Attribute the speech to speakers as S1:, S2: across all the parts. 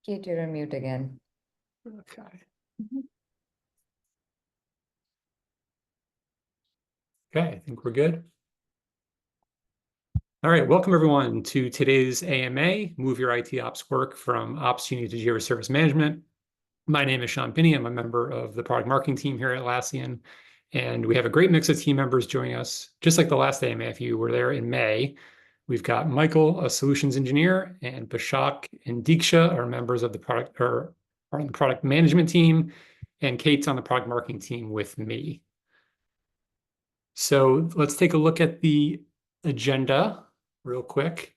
S1: Kate, you're on mute again.
S2: Okay. Okay, I think we're good. All right, welcome everyone to today's AMA, Move Your IT Ops Work from Opsgenie to Jira Service Management. My name is Sean Pinney. I'm a member of the product marketing team here at Atlassian, and we have a great mix of team members joining us. Just like the last AMA, if you were there in May, we've got Michael, a solutions engineer, and Bashak and Diksha are members of the product or are on the product management team, and Kate's on the product marketing team with me. So let's take a look at the agenda real quick.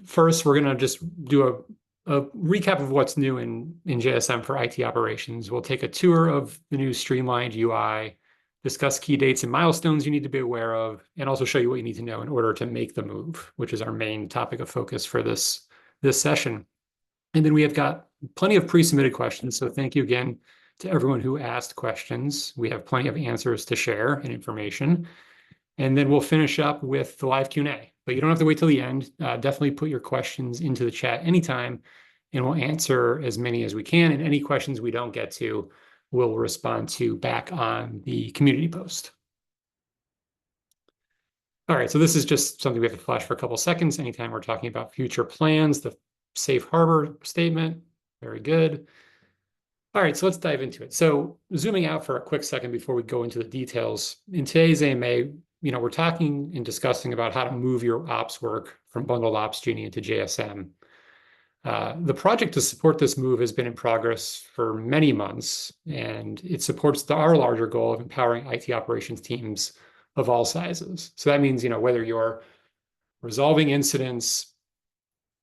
S2: First, we're going to just do a recap of what's new in JSM for IT operations. We'll take a tour of the new streamlined UI, discuss key dates and milestones you need to be aware of, and also show you what you need to know in order to make the move, which is our main topic of focus for this session. And then we have got plenty of pre-submitted questions, so thank you again to everyone who asked questions. We have plenty of answers to share and information. And then we'll finish up with the live Q&A. But you don't have to wait till the end. Definitely put your questions into the chat anytime, and we'll answer as many as we can. And any questions we don't get to, we'll respond to back on the community post. All right, so this is just something we have to flash for a couple seconds. Anytime we're talking about future plans, the safe harbor statement, very good. All right, so let's dive into it. So zooming out for a quick second before we go into the details, in today's AMA, we're talking and discussing about how to move your ops work from bundled Opsgenie into JSM. The project to support this move has been in progress for many months, and it supports our larger goal of empowering IT operations teams of all sizes. So that means, whether you're resolving incidents,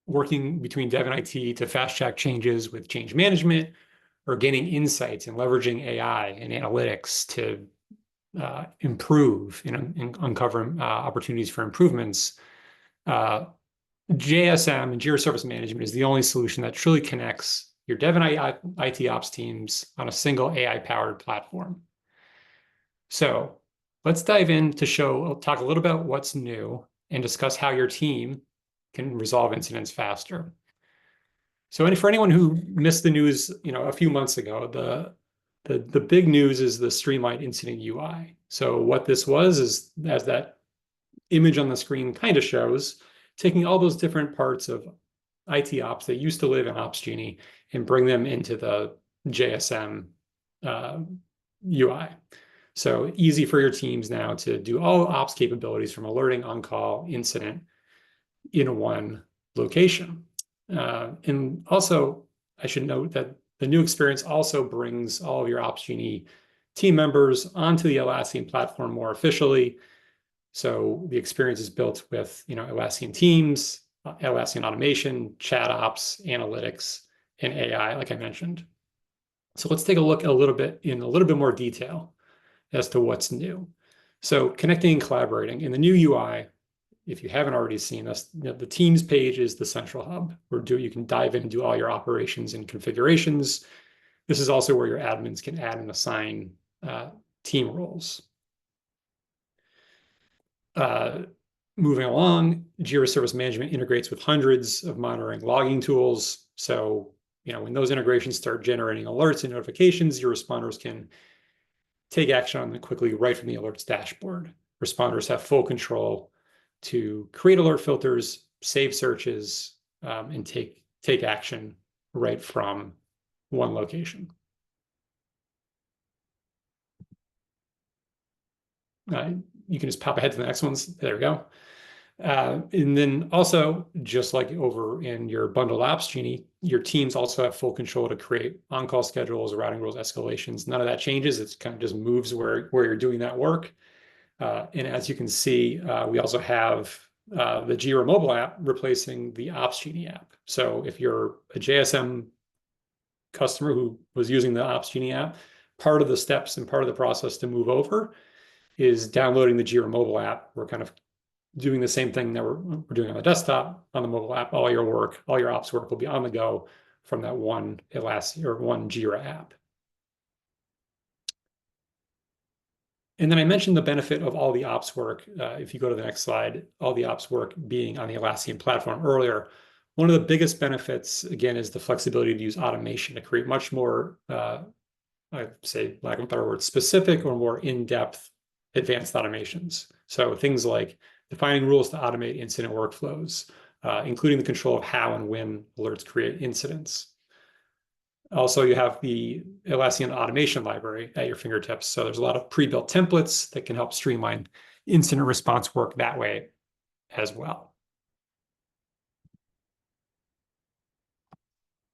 S2: working between dev and IT to fast track changes with change management, or gaining insights and leveraging AI and analytics to improve and uncover opportunities for improvements. JSM and Jira Service Management is the only solution that truly connects your dev and IT ops teams on a single AI-powered platform. So let's dive in to talk a little about what's new and discuss how your team can resolve incidents faster. So for anyone who missed the news, a few months ago, the big news is the streamlined incident UI. So what this was is, as that image on the screen kind of shows, taking all those different parts of IT ops that used to live in Opsgenie and bring them into the JSM UI. So easy for your teams now to do all ops capabilities from alerting, on-call, incident in one location. And also, I should note that the new experience also brings all of your Opsgenie team members onto the Atlassian platform more officially. So the experience is built with Atlassian Teams, Atlassian Automation, Chat Ops, Analytics, and AI, like I mentioned. So let's take a look in a little bit more detail as to what's new. So connecting and collaborating in the new UI. If you haven't already seen this, the Teams page is the central hub where you can dive in and do all your operations and configurations. This is also where your admins can add and assign team roles. Moving along, Jira Service Management integrates with hundreds of monitoring logging tools. So, when those integrations start generating alerts and notifications, your responders can take action on them quickly right from the alerts dashboard. Responders have full control to create alert filters, save searches, and take action right from one location. You can just pop ahead to the next ones. There we go. And then also, just like over in your bundled Opsgenie, your teams also have full control to create on-call schedules, routing rules, escalations. None of that changes. It kind of just moves where you're doing that work. And as you can see, we also have the Jira mobile app replacing the Opsgenie app. So if you're a JSM customer who was using the Opsgenie app, part of the steps and part of the process to move over is downloading the Jira mobile app. We're kind of doing the same thing that we're doing on the desktop, on the mobile app. All your work, all your ops work will be on the go from that one Atlassian or one Jira app. And then I mentioned the benefit of all the ops work. If you go to the next slide, all the ops work being on the Atlassian platform earlier. One of the biggest benefits, again, is the flexibility to use automation to create much more, I'd say, lack of a better word, specific or more in-depth advanced automations. So things like defining rules to automate incident workflows, including the control of how and when alerts create incidents. Also, you have the Atlassian automation library at your fingertips. So there's a lot of pre-built templates that can help streamline incident response work that way as well.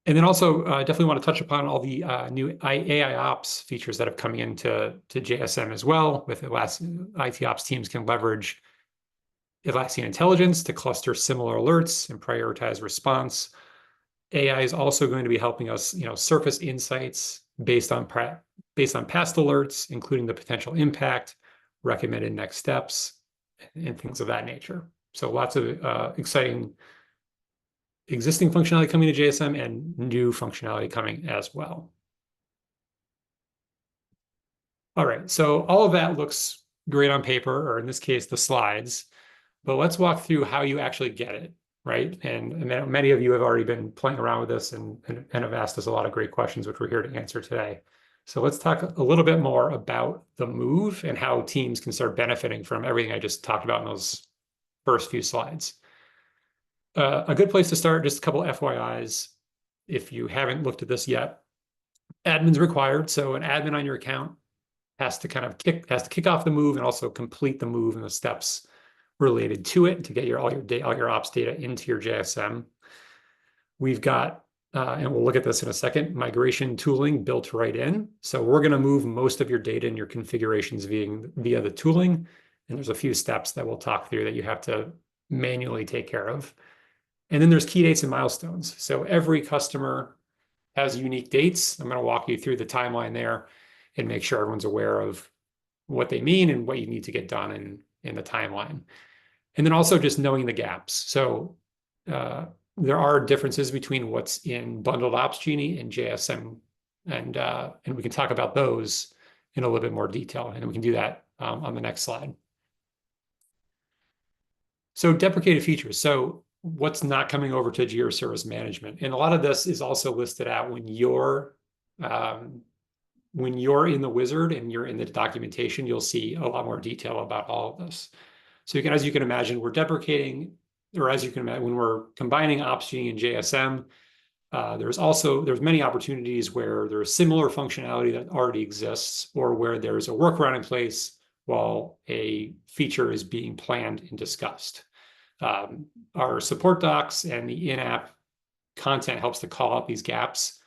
S2: And then also, definitely want to touch upon all the new AI ops features that have come into JSM as well. With Atlassian, IT ops teams can leverage Atlassian intelligence to cluster similar alerts and prioritize response. AI is also going to be helping us, surface insights based on past alerts, including the potential impact, recommended next steps, and things of that nature. So lots of exciting existing functionality coming to JSM and new functionality coming as well. All right, so all of that looks great on paper, or in this case, the slides, but let's walk through how you actually get it, right? And many of you have already been playing around with this and have asked us a lot of great questions, which we're here to answer today. So let's talk a little bit more about the move and how teams can start benefiting from everything I just talked about in those first few slides. A good place to start, just a couple FYIs. If you haven't looked at this yet, admin's required. So an admin on your account has to kick off the move and also complete the move and the steps related to it to get all your ops data into your JSM. We've got, and we'll look at this in a second, migration tooling built right in. So we're going to move most of your data and your configurations via the tooling. And there's a few steps that we'll talk through that you have to manually take care of. And then there's key dates and milestones. So every customer has unique dates. I'm going to walk you through the timeline there and make sure everyone's aware of what they mean and what you need to get done in the timeline. And then also just knowing the gaps. So there are differences between what's in bundled Ops Genie and JSM, and we can talk about those in a little bit more detail, and we can do that on the next slide. So deprecated features. So what's not coming over to Jira Service Management? And a lot of this is also listed out when you're in the wizard and you're in the documentation, you'll see a lot more detail about all of this. So as you can imagine, we're deprecating, or as you can imagine, when we're combining Ops Genie and JSM, there's many opportunities where there's similar functionality that already exists, or where there's a workaround in place while a feature is being planned and discussed. Our support docs and the in-app content helps to call out these gaps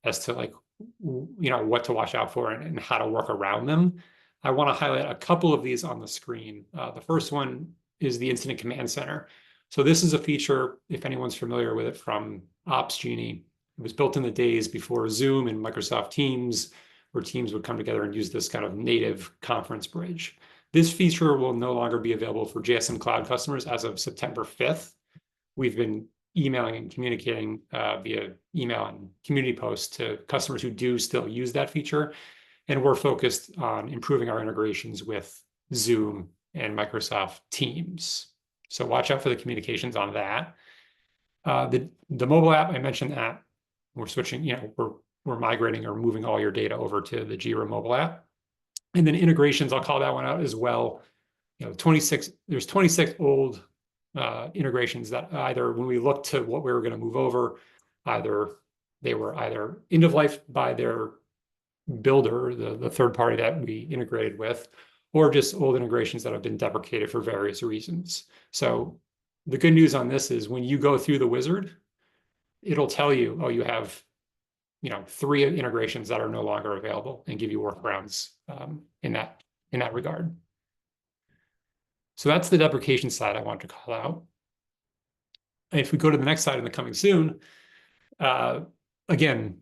S2: as to what to watch out for and how to work around them. I want to highlight a couple of these on the screen. The first one is the Incident Command Center. So this is a feature, if anyone's familiar with it, from Ops Genie. It was built in the days before Zoom and Microsoft Teams, where teams would come together and use this kind of native conference bridge. This feature will no longer be available for JSM Cloud customers as of September 5th. We've been emailing and communicating via email and community posts to customers who do still use that feature. And we're focused on improving our integrations with Zoom and Microsoft Teams. So watch out for the communications on that. The mobile app, I mentioned that we're switching, we're migrating or moving all your data over to the Jira mobile app. And then integrations, I'll call that one out as well. There's 26 old integrations that either when we looked to what we were going to move over, they were end of life by their builder, the third party that we integrated with, or just old integrations that have been deprecated for various reasons. So the good news on this is when you go through the wizard, it'll tell you, oh, you have 3 integrations that are no longer available, and give you workarounds in that regard. So that's the deprecation side I want to call out. And if we go to the next slide in the coming soon, again,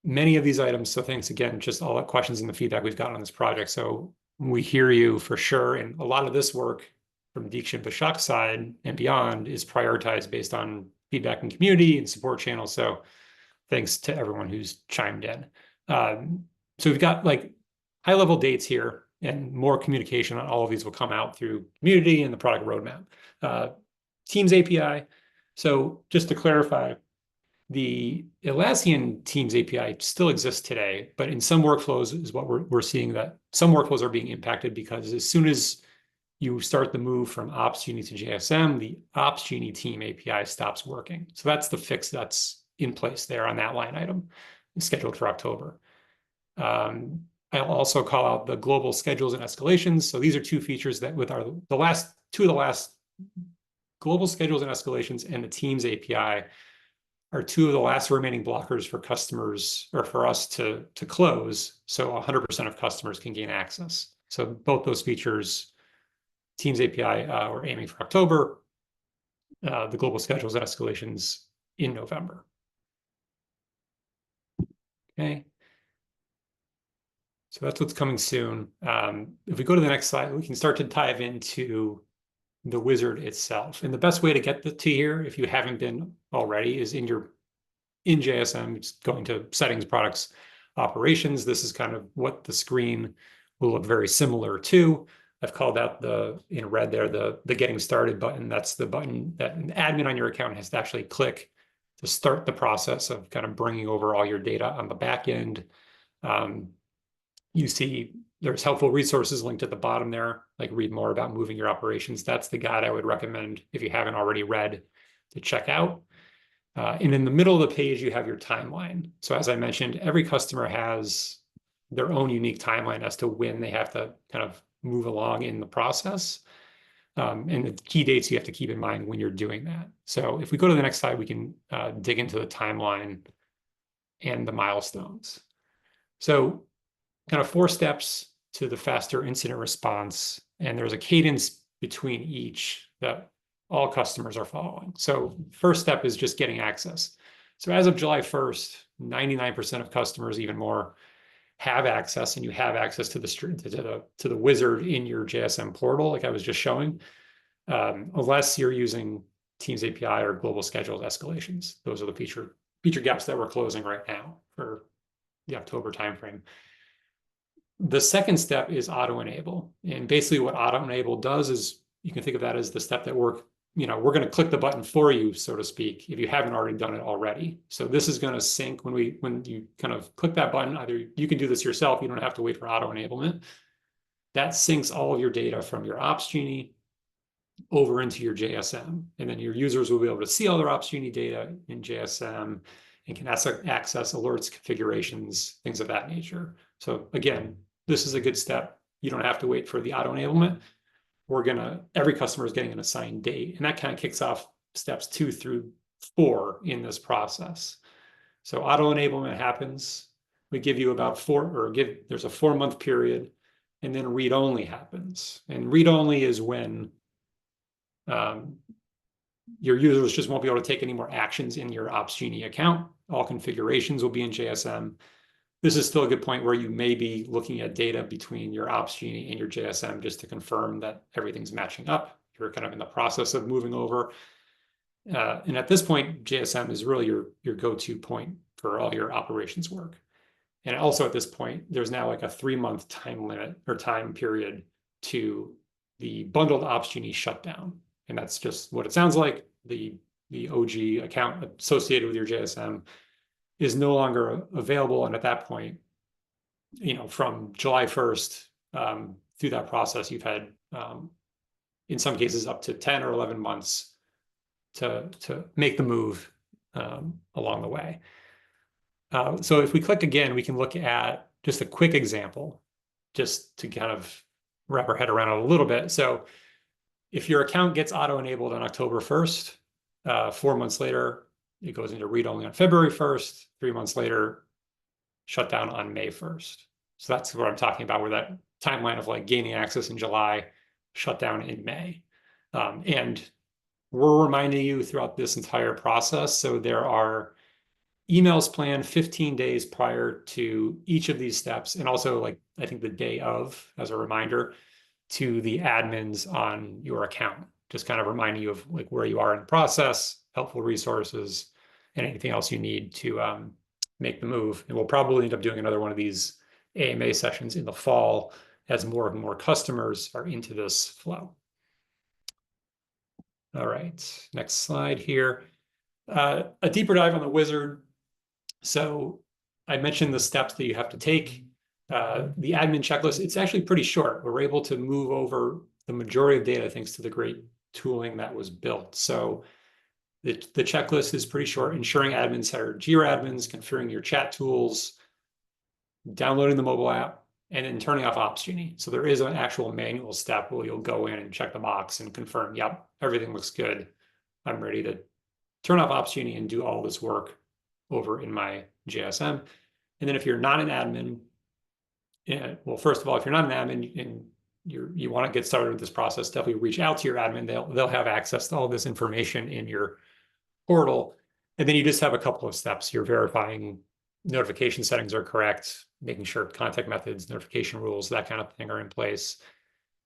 S2: many of these items, so thanks again, just all the questions and the feedback we've gotten on this project. So we hear you for sure. And a lot of this work from Deeksha and Bashak's side and beyond is prioritized based on feedback and community and support channels. So thanks to everyone who's chimed in. So we've got high level dates here. and more communication on all of these will come out through community and the product roadmap. Teams API. So just to clarify, the Atlassian Teams API still exists today, but in some workflows is what we're seeing that some workflows are being impacted because as soon as you start the move from Opsgenie to JSM, the Opsgenie Team API stops working. So that's the fix that's in place there on that line item, scheduled for October. I'll also call out the global schedules and escalations. So these are two features that with the last global schedules and escalations and the Teams API are two of the last remaining blockers for customers or for us to close. So 100% of customers can gain access. So both those features, Teams API, we're aiming for October, the global schedules and escalations in November. Okay. So that's what's coming soon. If we go to the next slide, we can start to dive into the wizard itself. And the best way to get to here, if you haven't been already, is in JSM, just going to settings, products, operations. This is kind of what the screen will look very similar to. I've called out in red there, the getting started button. That's the button that an admin on your account has to actually click to start the process of kind of bringing over all your data on the back end. You see there's helpful resources linked at the bottom there, like read more about moving your operations. That's the guide I would recommend if you haven't already read to check out. And in the middle of the page, you have your timeline. So as I mentioned, every customer has their own unique timeline as to when they have to kind of move along in the process. And the key dates you have to keep in mind when you're doing that. So if we go to the next slide, we can dig into the timeline and the milestones. So kind of 4 steps to the faster incident response. And there's a cadence between each that all customers are following. So first step is just getting access. So as of July 1st, 99% of customers, even more, have access, and you have access to the wizard in your JSM portal, like I was just showing, unless you're using Teams API or global schedules escalations. Those are the feature gaps that we're closing right now for the October timeframe. The second step is auto enable, and basically what auto enable does is you can think of that as the step that we're going to click the button for you, so to speak, if you haven't already done it already. So this is going to sync when you kind of click that button. Either you can do this yourself, you don't have to wait for auto enablement. That syncs all of your data from your Opsgenie over into your JSM. And then your users will be able to see all their Opsgenie data in JSM and can access alerts, configurations, things of that nature. So again, this is a good step. You don't have to wait for the auto enablement. Every customer is getting an assigned date, and that kind of kicks off steps 2 through 4 in this process. So auto enablement happens. We give you about there's a 4-month period, and then read only happens. And read only is when your users just won't be able to take any more actions in your Opsgenie account. All configurations will be in JSM. This is still a good point where you may be looking at data between your Opsgenie and your JSM just to confirm that everything's matching up. You're kind of in the process of moving over. And at this point, JSM is really your go-to point for all your operations work. And also at this point, there's now like a 3-month time limit or time period to the bundled Opsgenie shutdown. And that's just what it sounds like. The OG account associated with your JSM is no longer available. And at that point, from July 1st through that process, you've had, in some cases, up to 10 or 11 months to make the move along the way. So if we click again, we can look at just a quick example, just to kind of wrap our head around it a little bit. So if your account gets auto-enabled on October 1st, 4 months later, it goes into read-only on February 1st, 3 months later, shut down on May 1st. So that's what I'm talking about, where that timeline of like gaining access in July, shut down in May. And we're reminding you throughout this entire process. So there are emails planned 15 days prior to each of these steps. And also, like, I think the day of, as a reminder, to the admins on your account, just kind of reminding you of like where you are in the process, helpful resources, and anything else you need to make the move. And we'll probably end up doing another one of these AMA sessions in the fall as more and more customers are into this flow. All right, next slide here. A deeper dive on the wizard. So I mentioned the steps that you have to take. The admin checklist, it's actually pretty short. We're able to move over the majority of data thanks to the great tooling that was built. So the checklist is pretty short: ensuring admins are Jira admins, configuring your chat tools, downloading the mobile app, and then turning off Opsgenie. So there is an actual manual step where you'll go in and check the box and confirm, yep, everything looks good. I'm ready to turn off Opsgenie and do all this work over in my JSM. And then if you're not an admin, well, first of all, if you're not an admin and you want to get started with this process, definitely reach out to your admin. They'll have access to all this information in your portal. And then you just have a couple of steps. You're verifying notification settings are correct, making sure contact methods, notification rules, that kind of thing are in place,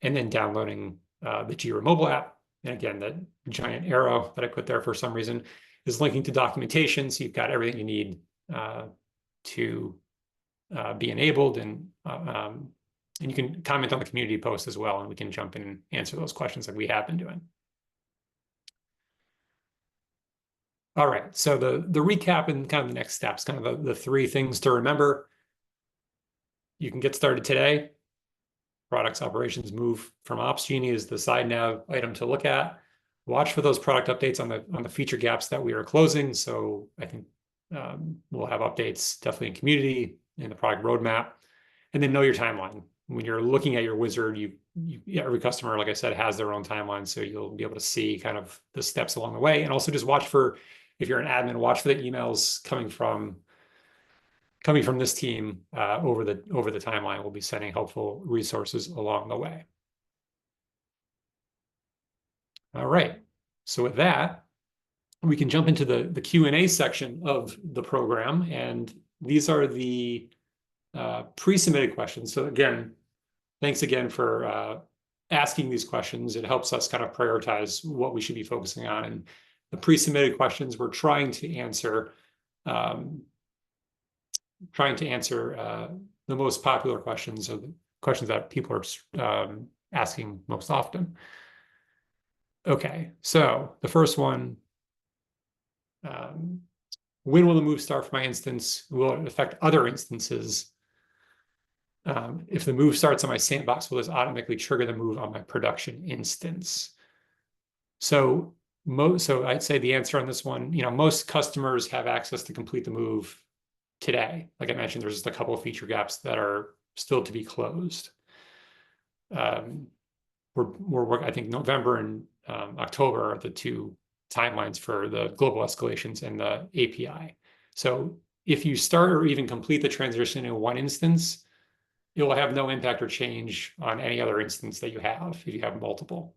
S2: and then downloading the Jira mobile app. And again, that giant arrow that I put there for some reason is linking to documentation. So you've got everything you need to be enabled, and you can comment on the community post as well, and we can jump in and answer those questions like we have been doing. All right, so the recap and kind of the next steps, kind of the three things to remember. You can get started today. Products operations move from Opsgenie is the side nav item to look at. Watch for those product updates on the feature gaps that we are closing. So I think we'll have updates definitely in community, in the product roadmap, and then know your timeline. When you're looking at your wizard, every customer, like I said, has their own timeline, so you'll be able to see kind of the steps along the way. And also just watch for, if you're an admin, watch for the emails coming from this team over the timeline. We'll be sending helpful resources along the way. All right, so with that, we can jump into the Q&A section of the program, and these are the pre-submitted questions. So again, thanks again for asking these questions. It helps us kind of prioritize what we should be focusing on. And the pre-submitted questions, we're trying to answer the most popular questions, or the questions that people are asking most often. Okay, so the first one, when will the move start for my instance? Will it affect other instances? If the move starts on my sandbox, will this automatically trigger the move on my production instance? So I'd say the answer on this one, most customers have access to complete the move today. Like I mentioned, there's just a couple of feature gaps that are still to be closed. I think November and October are the two timelines for the global escalations and the API. So if you start or even complete the transition in one instance, it will have no impact or change on any other instance that you have if you have multiple.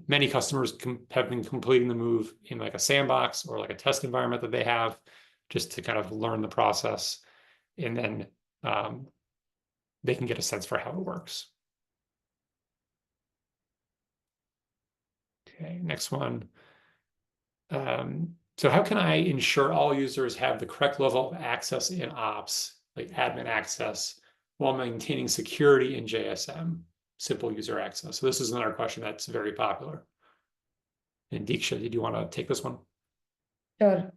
S2: Many customers have been completing the move in like a sandbox or like a test environment that they have, just to kind of learn the process, and then they can get a sense for how it works. Okay, next one. So how can I ensure all users have the correct level of access in ops, like admin access, while maintaining security in JSM, simple user access? So this is another question that's very popular. And Deeksha, did you want to take this one?
S1: Sure.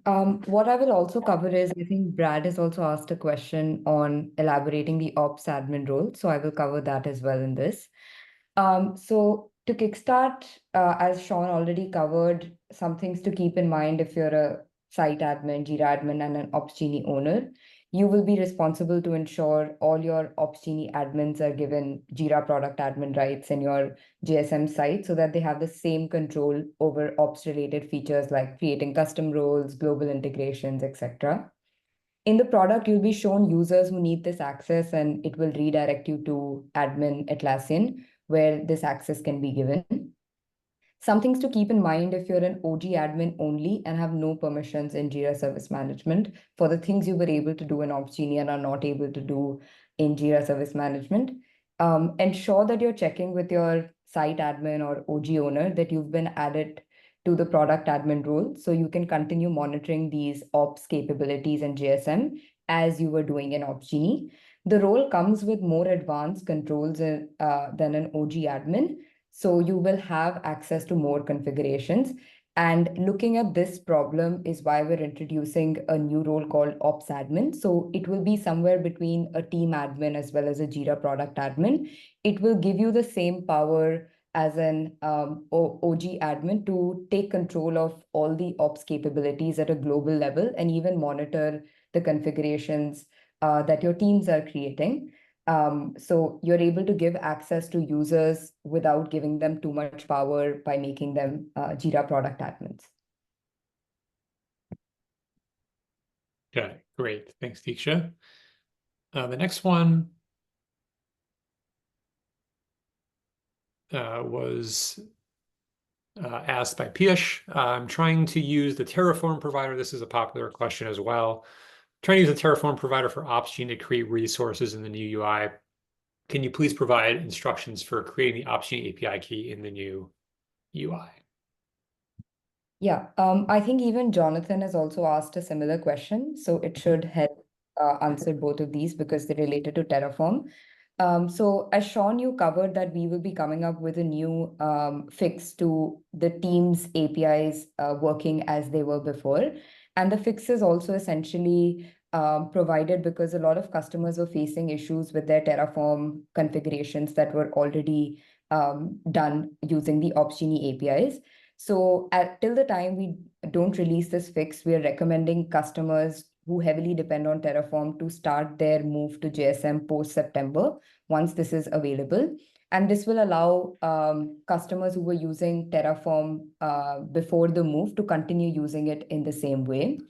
S1: What I will also cover is, I think Brad has also asked a question on elaborating the ops admin role. So I will cover that as well in this. So to kickstart, as Sean already covered, some things to keep in mind if you're a site admin, Jira admin, and an Opsgenie owner. You will be responsible to ensure all your Opsgenie admins are given Jira product admin rights in your JSM site, so that they have the same control over ops-related features like creating custom roles, global integrations, etc. In the product, you'll be shown users who need this access, and it will redirect you to admin Atlassian, where this access can be given. Some things to keep in mind if you're an OG admin only and have no permissions in Jira Service Management for the things you were able to do in Opsgenie and are not able to do in Jira Service Management. Ensure that you're checking with your site admin or OG owner that you've been added to the product admin role, so you can continue monitoring these ops capabilities in JSM as you were doing in Opsgenie. The role comes with more advanced controls than an OG admin. So you will have access to more configurations. And looking at this problem is why we're introducing a new role called Ops Admin. So it will be somewhere between a team admin as well as a Jira product admin. It will give you the same power as an OG admin to take control of all the ops capabilities at a global level and even monitor the configurations that your teams are creating. So you're able to give access to users without giving them too much power by making them Jira product admins.
S2: Got it. Great. Thanks, Diksha. The next one was asked by Piyush. I'm trying to use the Terraform provider. This is a popular question as well. Trying to use the Terraform provider for Opsgenie to create resources in the new UI. Can you please provide instructions for creating the Opsgenie API key in the new UI?
S1: Yeah, I think even Jonathan has also asked a similar question, so it should help answer both of these because they're related to Terraform. So as Sean, you covered that we will be coming up with a new fix to the Teams APIs working as they were before. And the fix is also essentially provided because a lot of customers were facing issues with their Terraform configurations that were already done using the Opsgenie APIs. So till the time we don't release this fix, we are recommending customers who heavily depend on Terraform to start their move to JSM post-September once this is available. And this will allow customers who were using Terraform before the move to continue using it in the same way.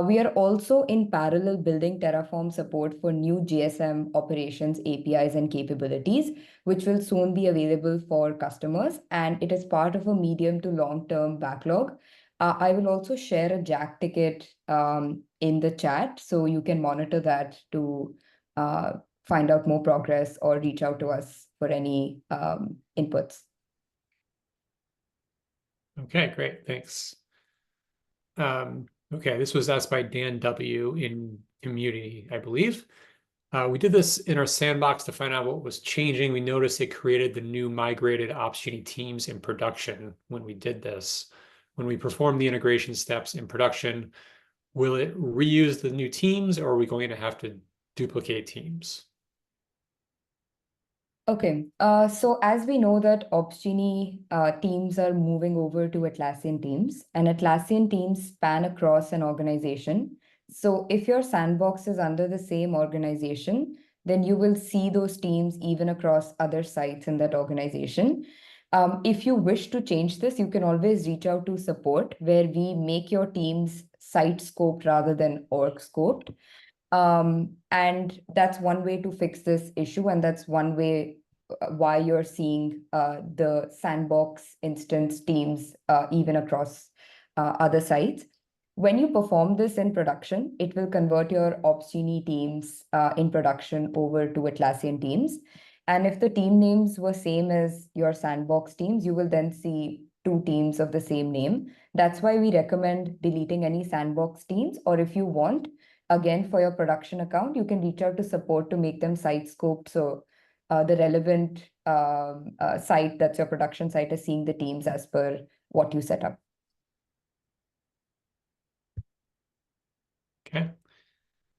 S1: We are also in parallel building Terraform support for new JSM operations, APIs, and capabilities, which will soon be available for customers. And it is part of a medium to long-term backlog. I will also share a Jack ticket in the chat, so you can monitor that to find out more progress or reach out to us for any inputs.
S2: Okay, great. Thanks. Okay, this was asked by Dan W. in community, I believe. We did this in our sandbox to find out what was changing. We noticed it created the new migrated Opsgenie teams in production when we did this. When we perform the integration steps in production, will it reuse the new teams or are we going to have to duplicate teams?
S1: Okay, so as we know that Opsgenie teams are moving over to Atlassian teams, and Atlassian teams span across an organization. So if your sandbox is under the same organization, then you will see those teams even across other sites in that organization. If you wish to change this, you can always reach out to support, where we make your teams site scoped rather than org scoped. And that's one way to fix this issue, and that's one way why you're seeing the sandbox instance teams even across other sites. When you perform this in production, it will convert your Opsgenie teams in production over to Atlassian teams. And if the team names were same as your sandbox teams, you will then see two teams of the same name. That's why we recommend deleting any sandbox teams, or if you want, again, for your production account, you can reach out to support to make them site scoped. So the relevant site that's your production site is seeing the teams as per what you set up.
S2: Okay,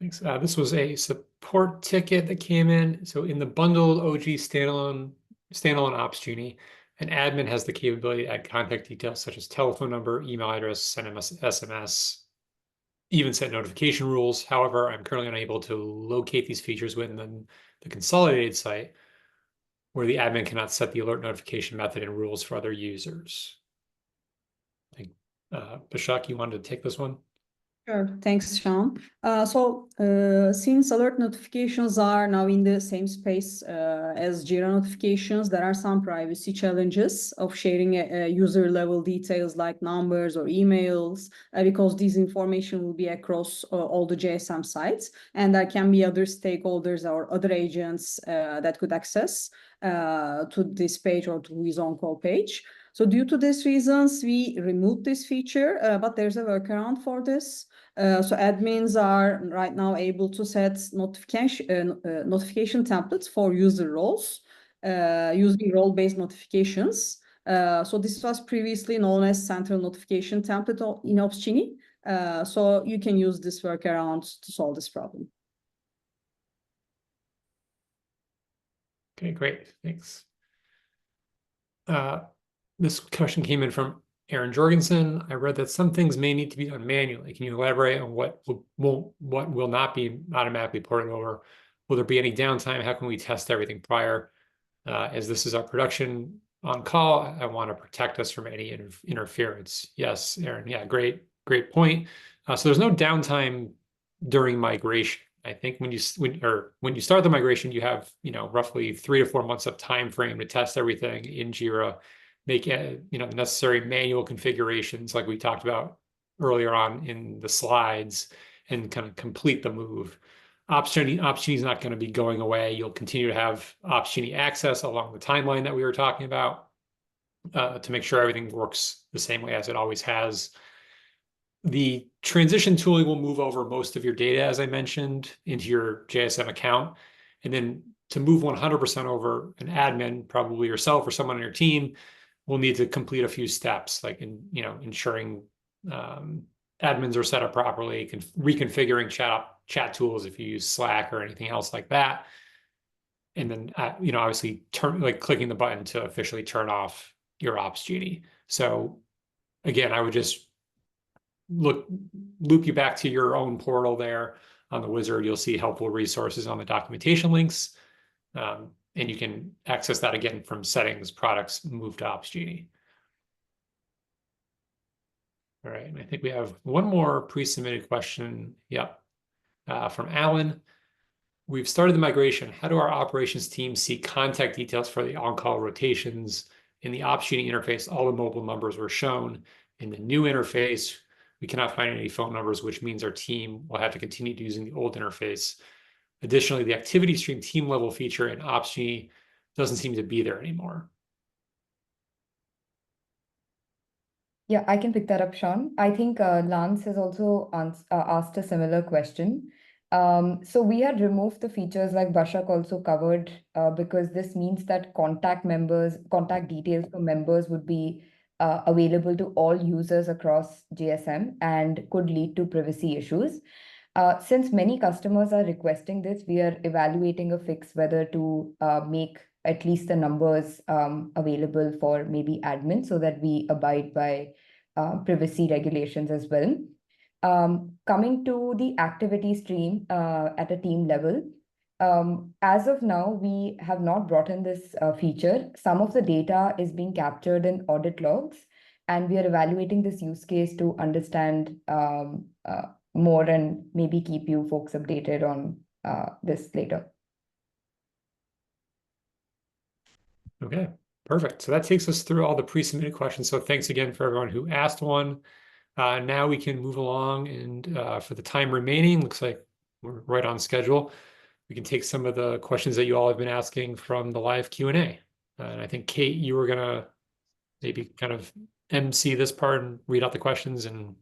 S2: thanks. This was a support ticket that came in. So in the bundled OG standalone Opsgenie, an admin has the capability to add contact details such as telephone number, email address, send SMS, even set notification rules. However, I'm currently unable to locate these features within the consolidated site, where the admin cannot set the alert notification method and rules for other users. I think, Bashak, you wanted to take this one?
S3: Sure, thanks, Sean. Since alert notifications are now in the same space as Jira notifications, there are some privacy challenges of sharing user-level details like numbers or emails, because this information will be across all the JSM sites, and there can be other stakeholders or other agents that could access to this page or to his on-call page. So due to these reasons, we removed this feature, but there's a workaround for this. So admins are right now able to set notification templates for user roles using role-based notifications. So this was previously known as central notification template in Opsgenie. So you can use this workaround to solve this problem.
S2: Okay, great. Thanks. This question came in from Aaron Jorgensen. I read that some things may need to be done manually. Can you elaborate on what will not be automatically ported over? Will there be any downtime? How can we test everything prior? As this is our production on call, I want to protect us from any interference. Yes, Aaron. Yeah, great point. So there's no downtime during migration. I think when you start the migration, you have roughly 3 to 4 months of time frame to test everything in Jira, make the necessary manual configurations like we talked about earlier on in the slides, and kind of complete the move. Opsgenie is not going to be going away. You'll continue to have Opsgenie access along the timeline that we were talking about to make sure everything works the same way as it always has. The transition tooling will move over most of your data, as I mentioned, into your JSM account. And then to move 100% over, an admin, probably yourself or someone on your team, will need to complete a few steps, like ensuring admins are set up properly, reconfiguring chat tools if you use Slack or anything else like that. And then, obviously clicking the button to officially turn off your Opsgenie. So again, I would just loop you back to your own portal there on the wizard. You'll see helpful resources on the documentation links. And you can access that again from settings, products, move to Opsgenie. All right, and I think we have one more pre-submitted question. Yep, from Alan. We've started the migration. How do our operations team see contact details for the on-call rotations? In the Opsgenie interface, all the mobile numbers were shown. In the new interface, we cannot find any phone numbers, which means our team will have to continue using the old interface. Additionally, the activity stream team level feature in Opsgenie doesn't seem to be there anymore.
S1: Yeah, I can pick that up, Sean. I think Lance has also asked a similar question. So we had removed the features like Bashak also covered because this means that contact details for members would be available to all users across GSM and could lead to privacy issues. Since many customers are requesting this, we are evaluating a fix whether to make at least the numbers available for maybe admin so that we abide by privacy regulations as well. Coming to the activity stream at a team level, as of now, we have not brought in this feature. Some of the data is being captured in audit logs, and we are evaluating this use case to understand more and maybe keep you folks updated on this later.
S2: Okay, perfect. So that takes us through all the pre-submitted questions. So thanks again for everyone who asked one. Now we can move along, and for the time remaining, looks like we're right on schedule. We can take some of the questions that you all have been asking from the live Q&A. And I think, Kate, you were going to maybe kind of MC this part and read out the questions, and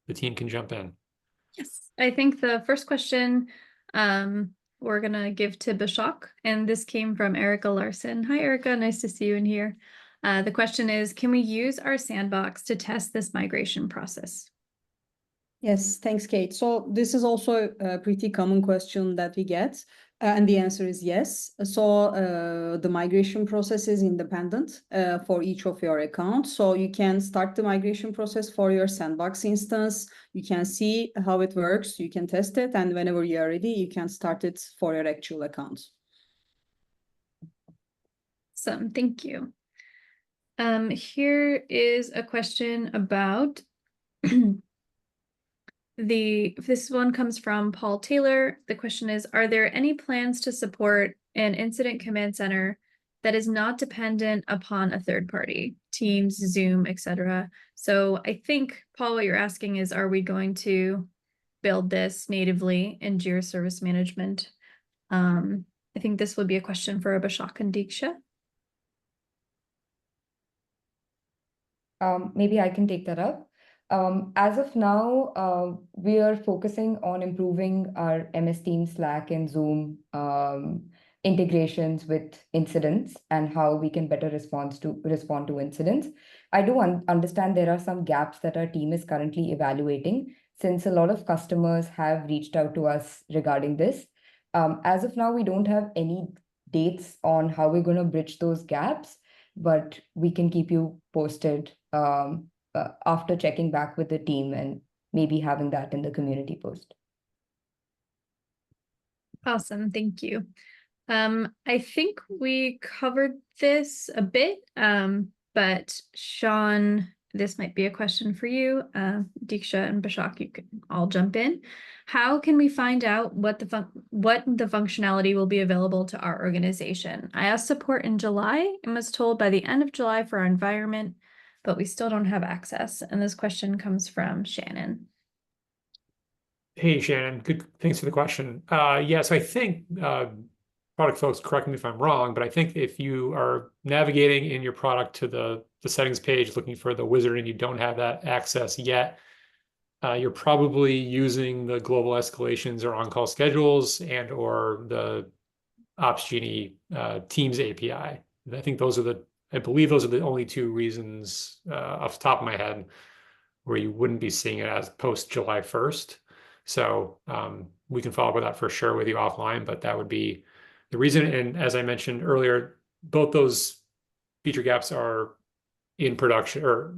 S2: the team can jump in.
S4: Yes, I think the first question we're going to give to Bashak, and this came from Erica Larson. Hi, Erica. Nice to see you in here. The question is, can we use our sandbox to test this migration process?
S3: Yes, thanks, Kate. So this is also a pretty common question that we get, and the answer is yes. So the migration process is independent for each of your accounts. So you can start the migration process for your sandbox instance. You can see how it works. You can test it, and whenever you are ready, you can start it for your actual account.
S4: Awesome, thank you. Here is a question about this one comes from Paul Taylor. The question is, are there any plans to support an incident command center that is not dependent upon a third party, Teams, Zoom, etc.? So I think, Paul, what you're asking is, are we going to build this natively in Jira Service Management? I think this would be a question for Bashak and Diksha.
S1: Maybe I can take that up. As of now, we are focusing on improving our MS Teams, Slack, and Zoom integrations with incidents and how we can better respond to incidents. I do understand there are some gaps that our team is currently evaluating, since a lot of customers have reached out to us regarding this. As of now, we don't have any dates on how we're going to bridge those gaps, but we can keep you posted after checking back with the team and maybe having that in the community post.
S4: Awesome, thank you. I think we covered this a bit, but Sean, this might be a question for you. Diksha and Bashak, you can all jump in. How can we find out what the functionality will be available to our organization? I asked support in July and was told by the end of July for our environment, but we still don't have access. And this question comes from Shannon.
S2: Hey, Shannon, good. Thanks for the question. Yeah, so I think product folks, correct me if I'm wrong, but I think if you are navigating in your product to the settings page looking for the wizard and you don't have that access yet, you're probably using the global escalations or on-call schedules and or the Opsgenie Teams API. I think I believe those are the only two reasons off the top of my head where you wouldn't be seeing it as post July 1st. So we can follow up with that for sure with you offline, but that would be the reason. And as I mentioned earlier, both those feature gaps are in production or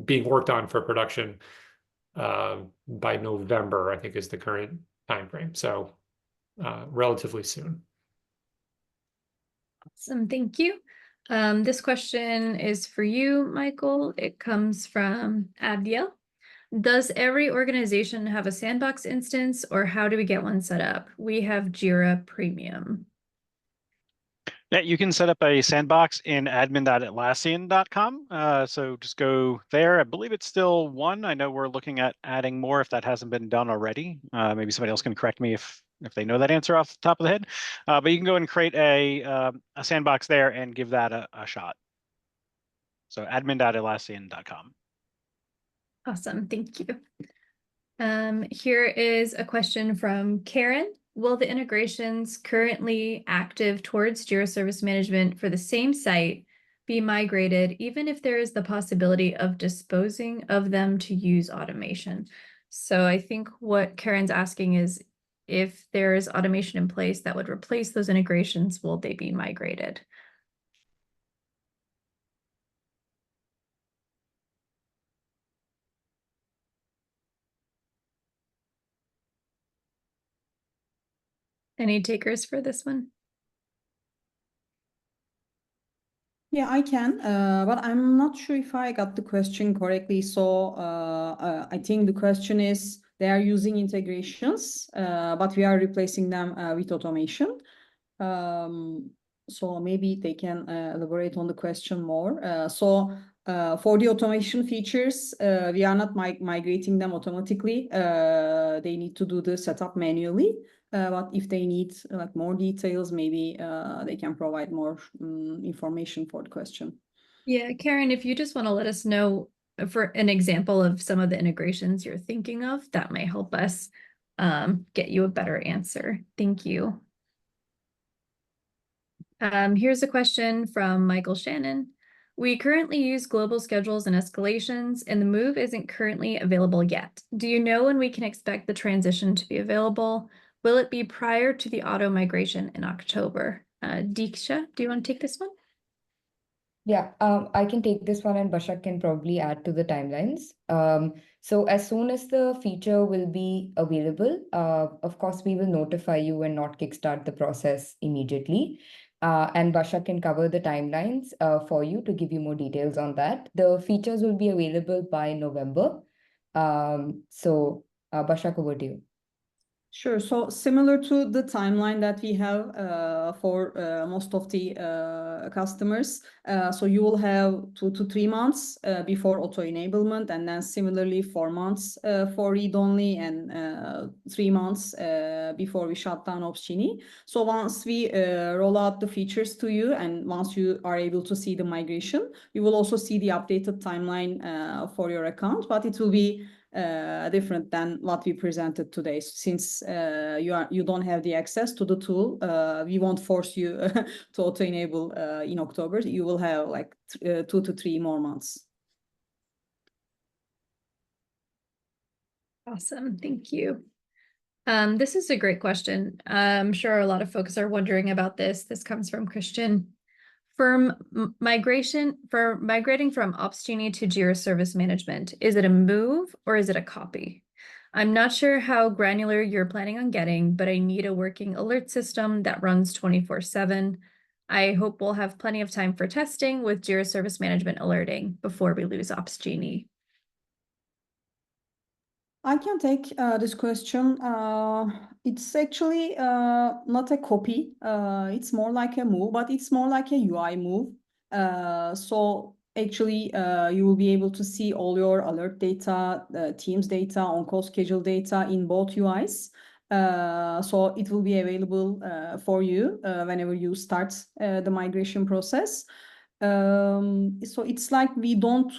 S2: being worked on for production by November, I think is the current time frame. So relatively soon.
S4: Awesome, thank you. This question is for you, Michael. It comes from Abdiel. Does every organization have a sandbox instance, or how do we get one set up? We have Jira Premium.
S5: Yeah, you can set up a sandbox in admin.atlassian.com. So just go there. I believe it's still one. I know we're looking at adding more if that hasn't been done already. Maybe somebody else can correct me if they know that answer off the top of the head. But you can go and create a sandbox there and give that a shot. So admin.atlassian.com.
S4: Awesome, thank you. Here is a question from Karen. Will the integrations currently active towards Jira Service Management for the same site be migrated, even if there is the possibility of disposing of them to use automation? So I think what Karen's asking is, if there is automation in place that would replace those integrations, will they be migrated? Any takers for this one?
S3: Yeah, I can, but I'm not sure if I got the question correctly. So I think the question is, they are using integrations, but we are replacing them with automation. So maybe they can elaborate on the question more. For the automation features, we are not migrating them automatically. They need to do the setup manually. But if they need like more details, maybe they can provide more information for the question.
S4: Yeah, Karen, if you just want to let us know for an example of some of the integrations you're thinking of, that might help us get you a better answer. Thank you. Here's a question from Michael Shannon. We currently use global schedules and escalations, and the move isn't currently available yet. Do you know when we can expect the transition to be available? Will it be prior to the auto migration in October? Diksha, do you want to take this one?
S1: Yeah, I can take this one, and Bashak can probably add to the timelines. So as soon as the feature will be available, of course, we will notify you and not kickstart the process immediately. And Bashak can cover the timelines for you to give you more details on that. The features will be available by November. So Bashak, over to you.
S3: Sure. So similar to the timeline that we have for most of the customers, so you will have 2 to 3 months before auto enablement, and then similarly 4 months for read only, and 3 months before we shut down Opsgenie. So once we roll out the features to you, and once you are able to see the migration, you will also see the updated timeline for your account, but it will be different than what we presented today. Since you don't have the access to the tool, we won't force you to auto enable in October. You will have like 2 to 3 more months.
S4: Awesome, thank you. This is a great question. I'm sure a lot of folks are wondering about this. This comes from Christian. For migrating from Opsgenie to Jira Service Management, is it a move or is it a copy? I'm not sure how granular you're planning on getting, but I need a working alert system that runs 24/7. I hope we'll have plenty of time for testing with Jira Service Management alerting before we lose Opsgenie.
S3: I can take this question. It's actually not a copy. It's more like a move, but it's more like a UI move. So actually, you will be able to see all your alert data, Teams data, on-call schedule data in both UIs. So it will be available for you whenever you start the migration process. So it's like we don't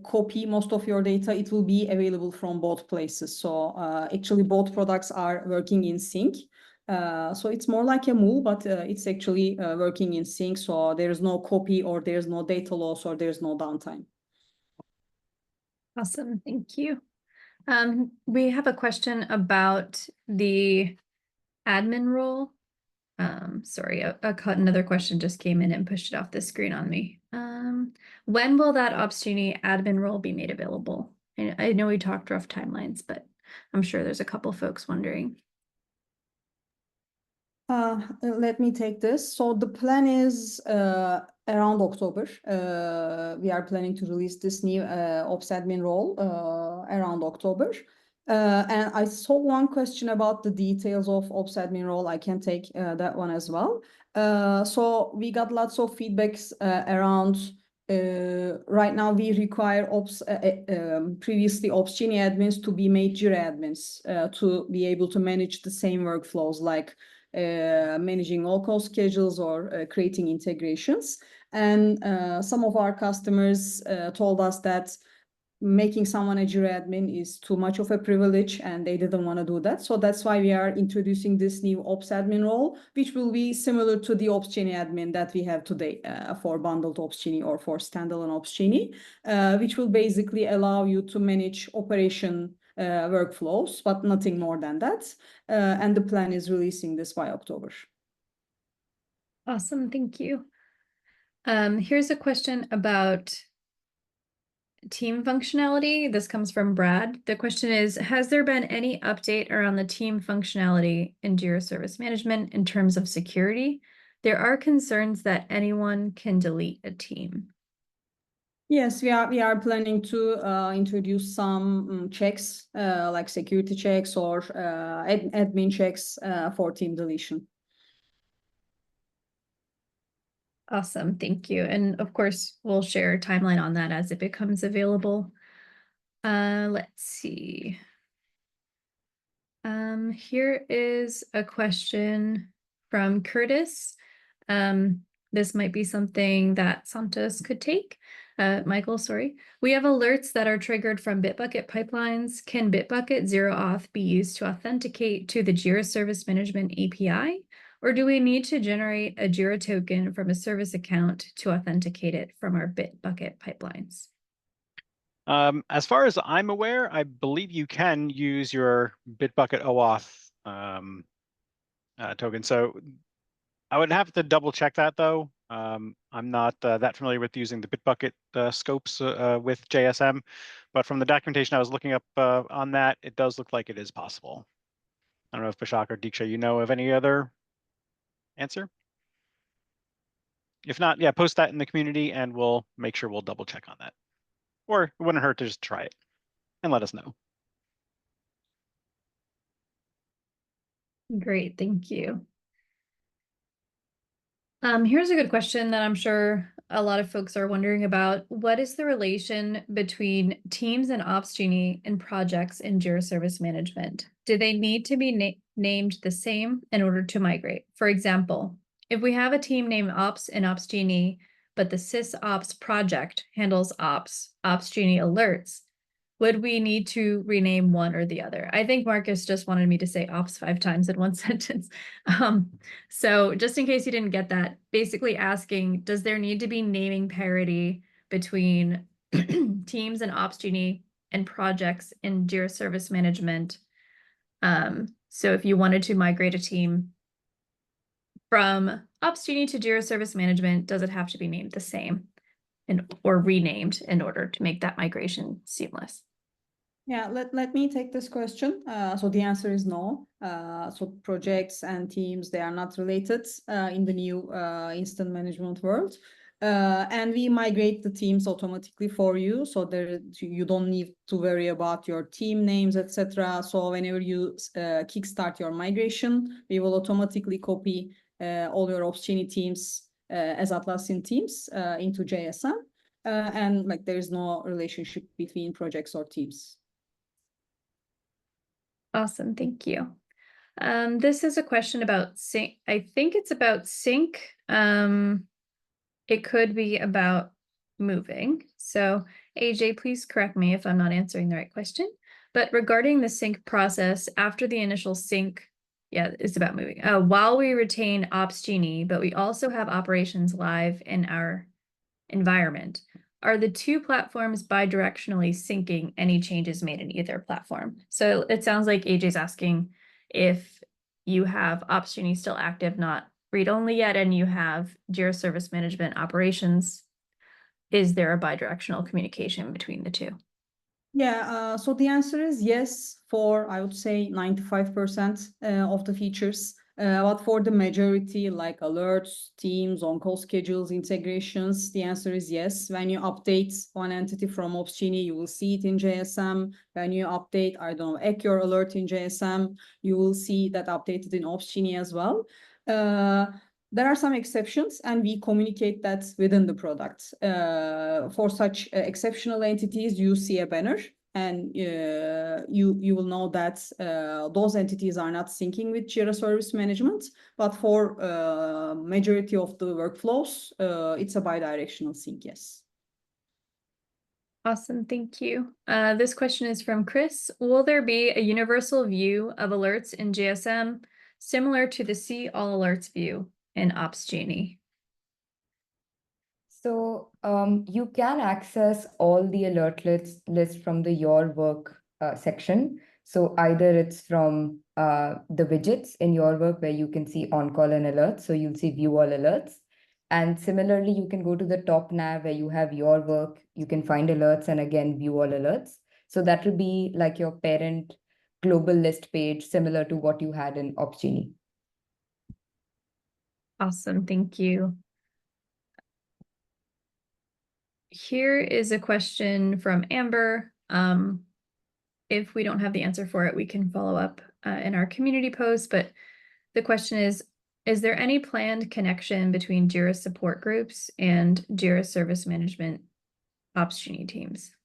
S3: copy most of your data. It will be available from both places. So actually both products are working in sync. So it's more like a move, but it's actually working in sync. So there's no copy, or there's no data loss, or there's no downtime.
S4: Awesome, thank you. We have a question about the admin role. Sorry, another question just came in and pushed it off the screen on me. When will that Opsgenie admin role be made available? I know we talked rough timelines, but I'm sure there's a couple folks wondering.
S3: Let me take this. So the plan is around October. We are planning to release this new Ops admin role around October. And I saw one question about the details of Ops admin role. I can take that one as well. So we got lots of feedbacks around. Right now, we require previously Opsgenie admins to be made Jira admins to be able to manage the same workflows, like managing on-call schedules or creating integrations. And some of our customers told us that making someone a Jira admin is too much of a privilege, and they didn't want to do that. So that's why we are introducing this new Ops admin role, which will be similar to the Opsgenie admin that we have today for bundled Opsgenie or for standalone Opsgenie, which will basically allow you to manage operation workflows, but nothing more than that. And the plan is releasing this by October.
S4: Awesome, thank you. Here's a question about team functionality. This comes from Brad. The question is, has there been any update around the team functionality in Jira Service Management in terms of security? There are concerns that anyone can delete a team.
S3: Yes, we are planning to introduce some checks, like security checks or admin checks for team deletion.
S4: Awesome, thank you. And of course, we'll share a timeline on that as it becomes available. Let's see. Here is a question from Curtis. This might be something that Santos could take. Michael, sorry. We have alerts that are triggered from Bitbucket pipelines. Can Bitbucket ZeroAuth be used to authenticate to the Jira Service Management API? Or do we need to generate a Jira token from a service account to authenticate it from our Bitbucket pipelines?
S5: As far as I'm aware, I believe you can use your Bitbucket OAuth token. So I would have to double check that, though. I'm not that familiar with using the Bitbucket scopes with JSM, but from the documentation I was looking up on that, it does look like it is possible. I don't know if Bashak or Diksha, you know of any other answer? If not, yeah, post that in the community and we'll make sure we'll double check on that. Or it wouldn't hurt to just try it and let us know.
S4: Great, thank you. Here's a good question that I'm sure a lot of folks are wondering about. What is the relation between teams and Ops Genie and projects in Jira Service Management? Do they need to be named the same in order to migrate? For example, if we have a team named Ops in Ops Genie, but the SysOps project handles Ops Genie alerts, would we need to rename one or the other? I think Marcus just wanted me to say Ops 5 times in one sentence. So just in case you didn't get that, basically asking, does there need to be naming parity between teams and Ops Genie and projects in Jira Service Management? So if you wanted to migrate a team from Ops Genie to Jira Service Management, does it have to be named the same or renamed in order to make that migration seamless?
S3: Yeah, let me take this question. So the answer is no. So projects and teams, they are not related in the new instant management world. And we migrate the teams automatically for you. So you don't need to worry about your team names, etc. So whenever you kickstart your migration, we will automatically copy all your Ops Genie teams as Atlassian teams into JSM. And like there is no relationship between projects or teams.
S4: Awesome, thank you. This is a question about sync. I think it's about sync. It could be about moving. So AJ, please correct me if I'm not answering the right question. But regarding the sync process, after the initial sync, yeah, it's about moving. While we retain Ops Genie, but we also have operations live in our environment, are the two platforms bidirectionally syncing any changes made in either platform? So it sounds like AJ's asking if you have Ops Genie still active, not read-only yet, and you have Jira Service Management operations, is there a bidirectional communication between the two?
S3: Yeah, so the answer is yes for, I would say, 95% of the features. But for the majority, like alerts, teams, on-call schedules, integrations, the answer is yes. When you update one entity from Ops Genie, you will see it in JSM. When you update, I don't know, Echo alert in JSM, you will see that updated in Ops Genie as well. There are some exceptions, and we communicate that within the product. For such exceptional entities, you see a banner, and you will know that those entities are not syncing with Jira Service Management. But for majority of the workflows, it's a bidirectional sync, yes.
S4: Awesome, thank you. This question is from Chris. Will there be a universal view of alerts in JSM similar to the See All Alerts view in Ops Genie?
S1: So you can access all the alert list from the Your Work section. So either it's from the widgets in Your Work where you can see on-call and alerts. So you'll see View All Alerts. And similarly, you can go to the top nav where you have Your Work. You can find alerts and again, View All Alerts. So that will be like your parent global list page, similar to what you had in Ops Genie.
S4: Awesome, thank you. Here is a question from Amber. If we don't have the answer for it, we can follow up in our community post, but the question is there any planned connection between Jira support groups and Jira Service Management Ops Genie teams?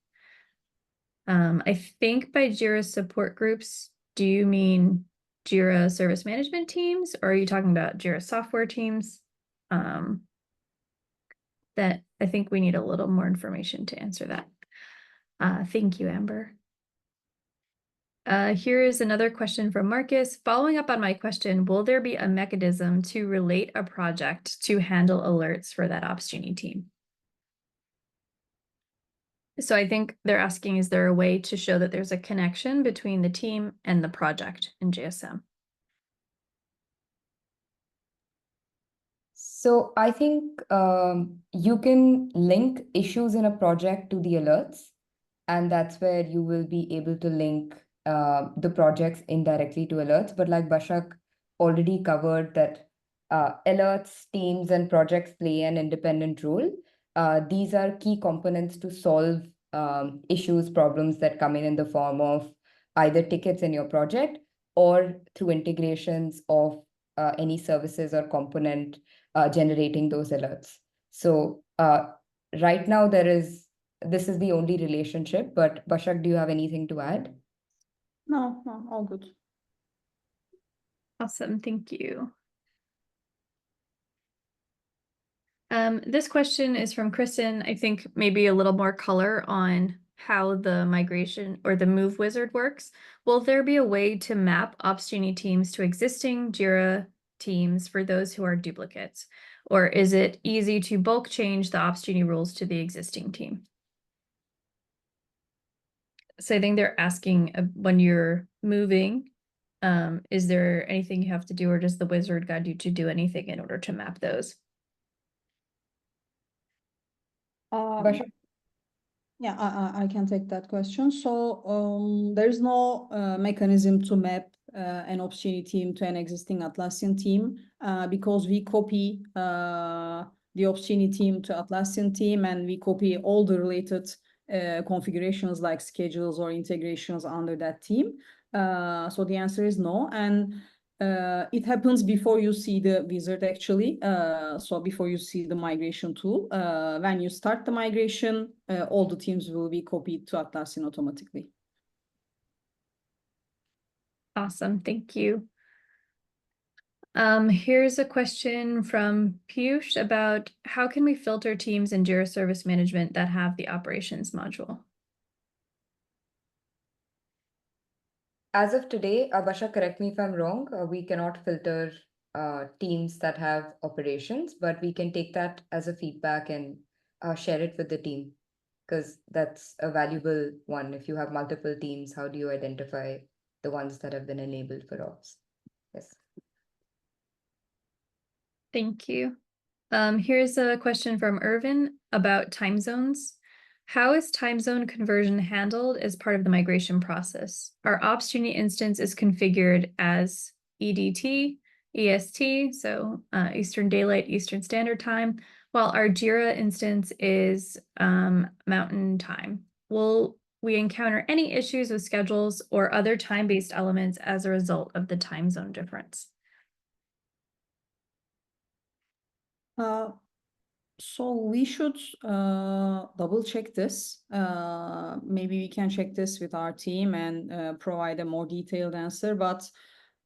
S4: I think by Jira support groups, do you mean Jira Service Management teams, or are you talking about Jira software teams? That I think we need a little more information to answer that. Thank you, Amber. Here is another question from Marcus. Following up on my question, will there be a mechanism to relate a project to handle alerts for that Ops Genie team? So I think they're asking, is there a way to show that there's a connection between the team and the project in JSM?
S1: So I think you can link issues in a project to the alerts, and that's where you will be able to link the projects indirectly to alerts. But like Bashak already covered that alerts, teams, and projects play an independent role. These are key components to solve issues, problems that come in the form of either tickets in your project or through integrations of any services or component generating those alerts. So right now this is the only relationship, but Bashak, do you have anything to add?
S3: No, all good.
S4: Awesome, thank you. This question is from Kristen. I think maybe a little more color on how the migration or the move wizard works. Will there be a way to map Opsgenie teams to existing Jira teams for those who are duplicates? Or is it easy to bulk change the Opsgenie rules to the existing team? So I think they're asking when you're moving, is there anything you have to do, or does the wizard guide you to do anything in order to map those?
S1: Bashak?
S3: Yeah, I can take that question. So there's no mechanism to map an Opsgenie team to an existing Atlassian team because we copy the Opsgenie team to Atlassian team, and we copy all the related configurations like schedules or integrations under that team. So the answer is no. And it happens before you see the wizard actually. So before you see the migration tool, when you start the migration, all the teams will be copied to Atlassian automatically.
S4: Awesome, thank you. Here's a question from Piyush about how can we filter teams in Jira Service Management that have the operations module?
S1: As of today, Bashak, correct me if I'm wrong, we cannot filter teams that have operations, but we can take that as a feedback and share it with the team, because that's a valuable one. If you have multiple teams, how do you identify the ones that have been enabled for ops? Yes.
S4: Thank you. Here's a question from Irvin about time zones. How is time zone conversion handled as part of the migration process? Our Opsgenie instance is configured as EDT, EST, so Eastern Daylight, Eastern Standard Time, while our Jira instance is Mountain Time. Will we encounter any issues with schedules or other time-based elements as a result of the time zone difference?
S3: So we should double check this. Maybe we can check this with our team and provide a more detailed answer. But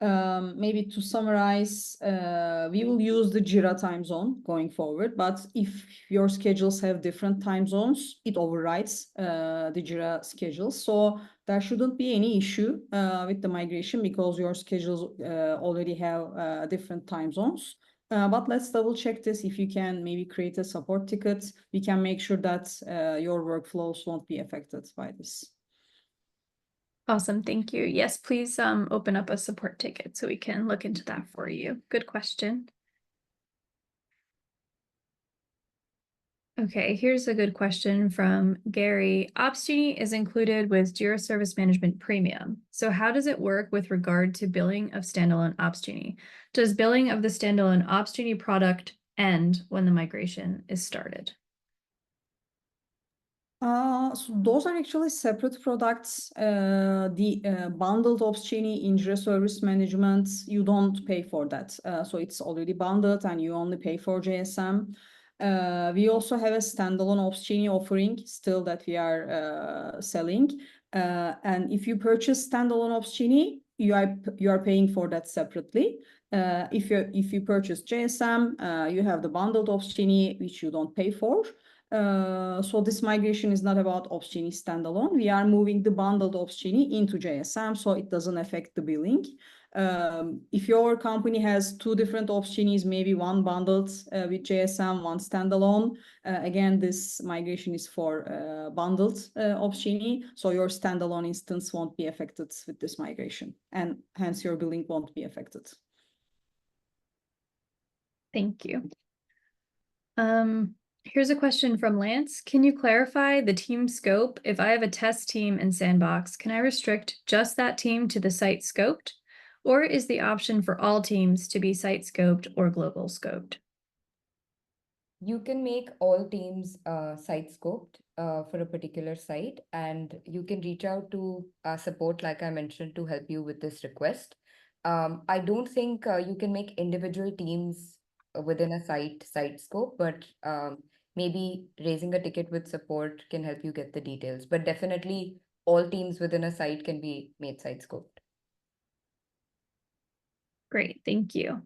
S3: maybe to summarize, we will use the Jira time zone going forward. But if your schedules have different time zones, it overrides the Jira schedules. So there shouldn't be any issue with the migration because your schedules already have different time zones. But let's double check this. If you can maybe create a support ticket, we can make sure that your workflows won't be affected by this.
S4: Awesome, thank you. Yes, please open up a support ticket so we can look into that for you. Good question. Okay, here's a good question from Gary. Opsgenie is included with Jira Service Management Premium. So how does it work with regard to billing of standalone Opsgenie? Does billing of the standalone Opsgenie product end when the migration is started?
S3: So those are actually separate products. The bundled Opsgenie in Jira Service Management, you don't pay for that. So it's already bundled and you only pay for JSM. We also have a standalone Opsgenie offering still that we are selling. And if you purchase standalone Opsgenie, you are paying for that separately. If you purchase JSM, you have the bundled Opsgenie, which you don't pay for. So this migration is not about Opsgenie standalone. We are moving the bundled Opsgenie into JSM, so it doesn't affect the billing. If your company has two different Opsgenies, maybe one bundled with JSM, one standalone, again, this migration is for bundled Opsgenie, so your standalone instance won't be affected with this migration, and hence your billing won't be affected.
S4: Thank you. Here's a question from Lance. Can you clarify the team scope? If I have a test team in Sandbox, can I restrict just that team to the site scoped? Or is the option for all teams to be site scoped or global scoped?
S1: You can make all teams site scoped for a particular site, and you can reach out to support, like I mentioned, to help you with this request. I don't think you can make individual teams within a site scope, but maybe raising a ticket with support can help you get the details. But definitely all teams within a site can be made site scoped.
S4: Great, thank you.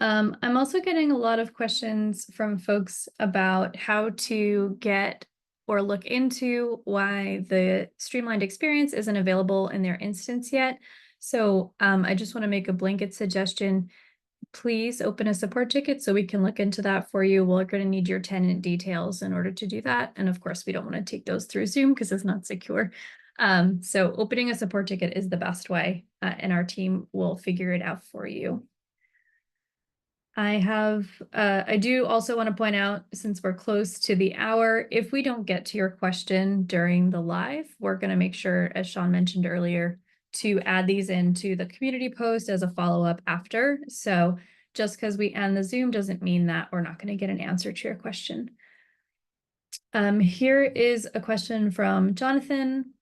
S4: I'm also getting a lot of questions from folks about how to get or look into why the streamlined experience isn't available in their instance yet. So I just want to make a blanket suggestion. Please open a support ticket so we can look into that for you. We're going to need your tenant details in order to do that. And of course, we don't want to take those through Zoom because it's not secure. So opening a support ticket is the best way, and our team will figure it out for you. I do also want to point out, since we're close to the hour, if we don't get to your question during the live, we're going to make sure, as Sean mentioned earlier, to add these into the community post as a follow-up after. So just because we end the Zoom doesn't mean that we're not going to get an answer to your question. Here is a question from Jonathan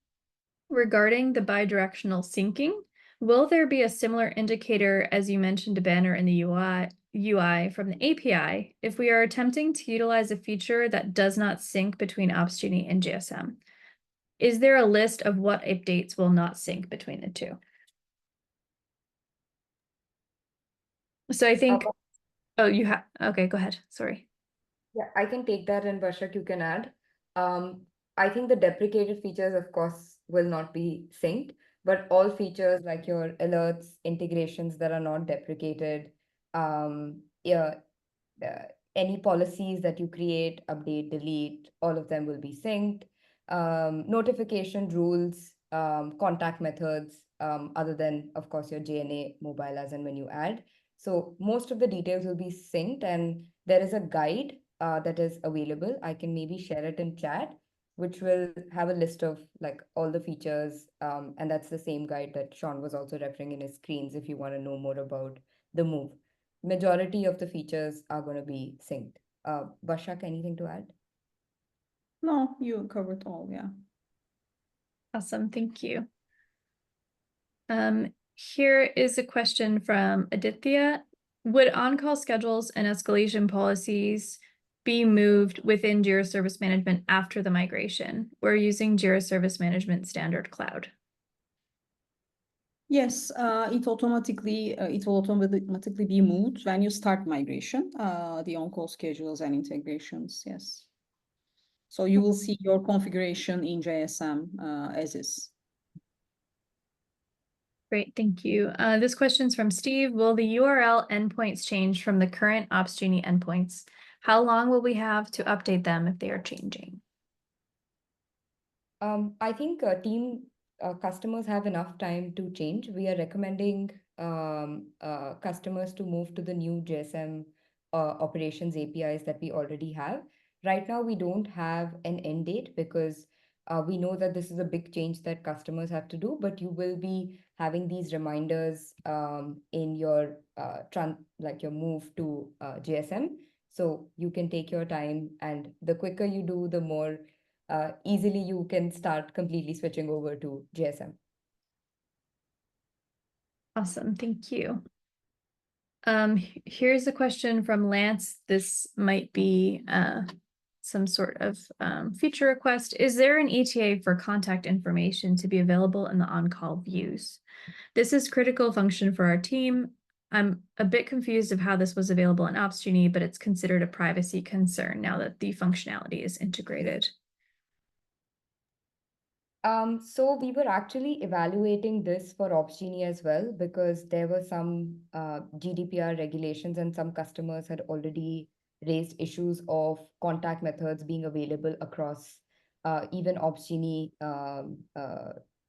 S4: regarding the bidirectional syncing. Will there be a similar indicator as you mentioned to Banner in the UI from the API if we are attempting to utilize a feature that does not sync between Opsgenie and GSM? Is there a list of what updates will not sync between the two? So I think, oh, you have, okay, go ahead, sorry.
S1: Yeah, I can take that, and Bashak, you can add. I think the deprecated features, of course, will not be synced, but all features like your alerts, integrations that are not deprecated, yeah, any policies that you create, update, delete, all of them will be synced. Notification rules, contact methods, other than, of course, your JNA mobile as and when you add. So most of the details will be synced, and there is a guide that is available. I can maybe share it in chat, which will have a list of like all the features. And that's the same guide that Sean was also referring in his screens if you want to know more about the move. Majority of the features are going to be synced. Bashak, anything to add?
S3: No, you covered all, yeah.
S4: Awesome, thank you. Here is a question from Aditya. Would on-call schedules and escalation policies be moved within Jira Service Management after the migration? We're using Jira Service Management Standard Cloud.
S3: Yes, it will automatically be moved when you start migration, the on-call schedules and integrations, yes. So you will see your configuration in JSM as is.
S4: Great, thank you. This question's from Steve. Will the URL endpoints change from the current Opsgenie endpoints? How long will we have to update them if they are changing?
S1: I think team customers have enough time to change. We are recommending customers to move to the new JSM operations APIs that we already have. Right now, we don't have an end date because we know that this is a big change that customers have to do, but you will be having these reminders in your your move to JSM. So you can take your time, and the quicker you do, the more easily you can start completely switching over to JSM.
S4: Awesome, thank you. Here's a question from Lance. This might be some sort of feature request. Is there an ETA for contact information to be available in the on-call views? This is critical function for our team. I'm a bit confused of how this was available in Opsgenie, but it's considered a privacy concern now that the functionality is integrated.
S1: So we were actually evaluating this for Opsgenie as well because there were some GDPR regulations and some customers had already raised issues of contact methods being available across even Opsgenie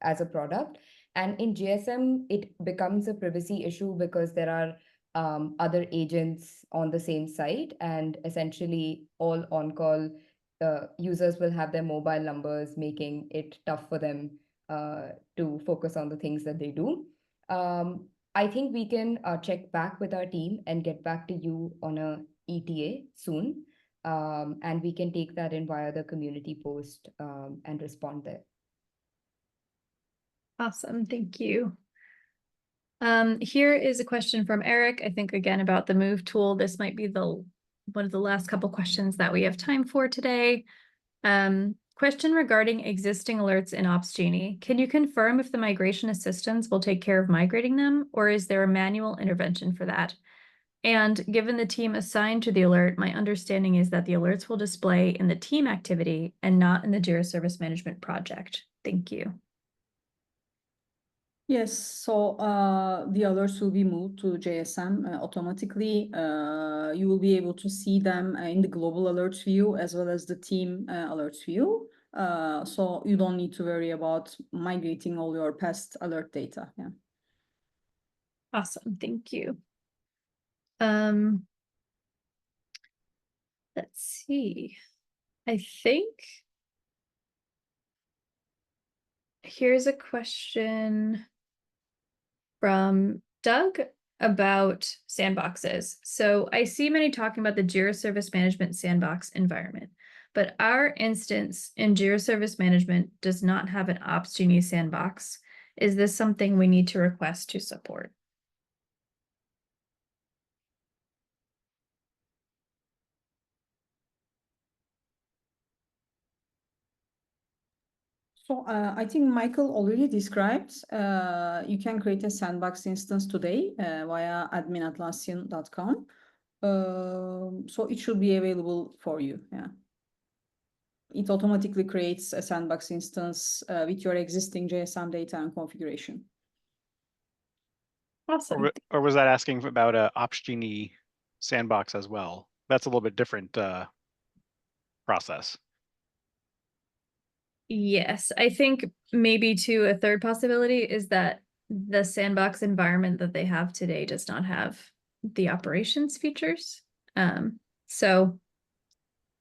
S1: as a product. And in JSM, it becomes a privacy issue because there are other agents on the same site, and essentially all on-call users will have their mobile numbers, making it tough for them to focus on the things that they do. I think we can check back with our team and get back to you on a ETA soon. And we can take that in via the community post and respond there.
S4: Awesome, thank you. Here is a question from Eric, I think again about the move tool. This might be one of the last couple questions that we have time for today. Question regarding existing alerts in OpsGenie. Can you confirm if the migration assistants will take care of migrating them, or is there a manual intervention for that? And given the team assigned to the alert, my understanding is that the alerts will display in the team activity and not in the Jira Service Management project. Thank you.
S3: Yes, so the alerts will be moved to JSM automatically. You will be able to see them in the global alerts view as well as the team alerts view. So you don't need to worry about migrating all your past alert data. Yeah.
S4: Awesome, thank you. Let's see. I think here's a question from Doug about sandboxes. So I see many talking about the Jira Service Management sandbox environment, but our instance in Jira Service Management does not have an OpsGenie sandbox. Is this something we need to request to support?
S3: So I think Michael already described, you can create a sandbox instance today via admin@atlassian.com. So it should be available for you. Yeah. It automatically creates a sandbox instance with your existing JSM data and configuration.
S4: Awesome.
S5: Or was that asking about a OpsGenie sandbox as well? That's a little bit different process.
S4: Yes, I think maybe too a third possibility is that the sandbox environment that they have today does not have the operations features. So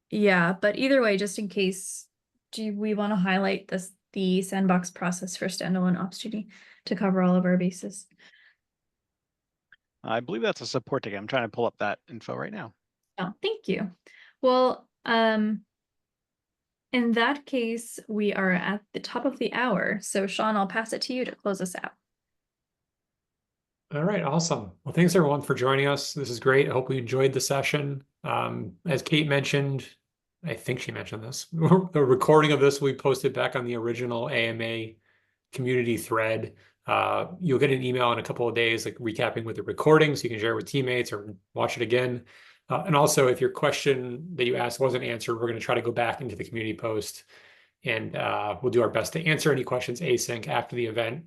S4: yeah, but either way, just in case, do we want to highlight the sandbox process for standalone OpsGenie to cover all of our bases?
S5: I believe that's a support ticket. I'm trying to pull up that info right now.
S4: Oh, thank you. Well, in that case, we are at the top of the hour. So Sean, I'll pass it to you to close us out.
S2: All right, awesome. Well, thanks everyone for joining us. This is great. I hope we enjoyed the session. As Kate mentioned, I think she mentioned this, the recording of this will be posted back on the original AMA community thread. You'll get an email in a couple of days, like recapping with the recording, so you can share it with teammates or watch it again. And also, if your question that you asked wasn't answered, we're going to try to go back into the community post and we'll do our best to answer any questions async after the event,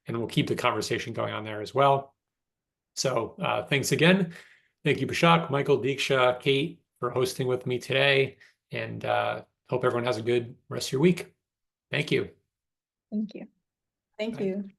S2: and we'll keep the conversation going on there as well. So thanks again. Thank you, Bashak, Michael, Diksha, Kate, for hosting with me today, and hope everyone has a good rest of your week. Thank you.
S4: Thank you.
S3: Thank
S2: Bye.
S3: you.